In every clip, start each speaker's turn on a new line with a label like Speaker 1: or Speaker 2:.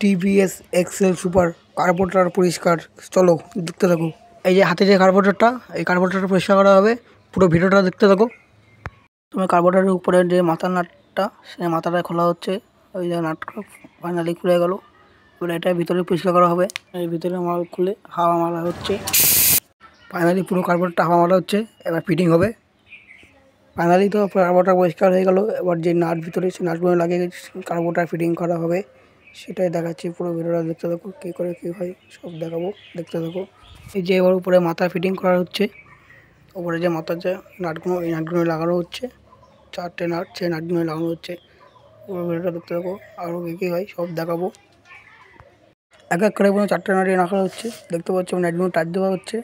Speaker 1: TVS Excel super carburettor পরিষ্কার। চলো দেখতে থাকো। এই যে হাতে যে কার্বোরেটরটা, এই কার্বোরেটরটা পরিষ্কার করা হবে। পুরো ভিডিওটা দেখতে থাকো। তোমার কার্বোরেটরের উপরে যে মাথার নাটটা, সেই মাথাটা খোলা হচ্ছে। ওই যে নাটটা ফাইনালি খুলে গেল। এবার এটা ভিতরে পরিষ্কার করা হবে। এই ভিতরে মাল খুলে হাওয়া মারা হচ্ছে। ফাইনালি পুরো কার্বোরেটরটা হাওয়া মারা হচ্ছে। এবার ফিটিং হবে। ফাইনালি তো কার্বোরেটর পরিষ্কার হয়ে গেল। এবার যে নাট ভিতরে, সেই নাটগুলো লাগিয়ে কার্বোরেটর ফিটিং করা হবে, সেটাই দেখাচ্ছি। পুরো ভিডিওটা দেখতে থাকো, কী করে কী হয় সব দেখাবো, দেখতে থাকো। এই যে এবার উপরে মাথা ফিটিং করা হচ্ছে। উপরে যে মাথার যে নাটগুলো, এই নাটগুলো লাগানো হচ্ছে। 4টে নাট, সেই নাটগুলো লাগানো হচ্ছে। পুরো ভিডিওটা দেখতে থাকো, আরও কী কী হয় সব দেখাবো। এক এক করে 4টে নাটই রাখা হচ্ছে। দেখতে পাচ্ছ নাটগুলো টাচ দেওয়া হচ্ছে।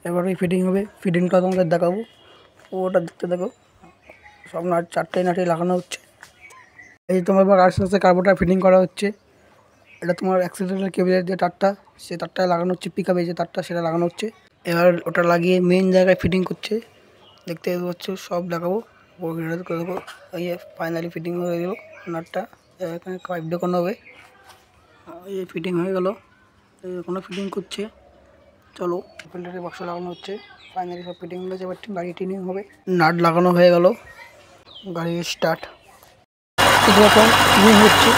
Speaker 1: এবারে ফিটিং হবে, ফিটিংটা তোমাদের দেখাবো। পুরোটা দেখতে থাকো। সব নাট 4টে নাটই লাগানো হচ্ছে। এই তোমার এবার আস্তে আস্তে কার্বোরেটর ফিটিং করা হচ্ছে। এটা তোমার অ্যাক্সিলারেটর কেবলের যে তারটা, সে তারটায় লাগানো হচ্ছে। পিকআপে যে তারটা, সেটা লাগানো হচ্ছে। এবার ওটা লাগিয়ে মেন জায়গায় ফিটিং করছে। দেখতে পাচ্ছ, সব দেখাবো। দেখতে দেবো। এই যে ফাইনালি ফিটিং হয়ে গেল নাটটা। এখানে পাইপ ঢোকানো হবে। এই যে ফিটিং হয়ে গেল। এখনো ফিটিং করছে। চলো, ফিল্টারের বাক্স লাগানো হচ্ছে। ফাইনালি সব ফিটিং হয়ে গেছে। এবার গাড়ি টিনিং হবে। নাট লাগানো হয়ে গেল। গাড়ি স্টার্ট। এরকম টিনিং হচ্ছে।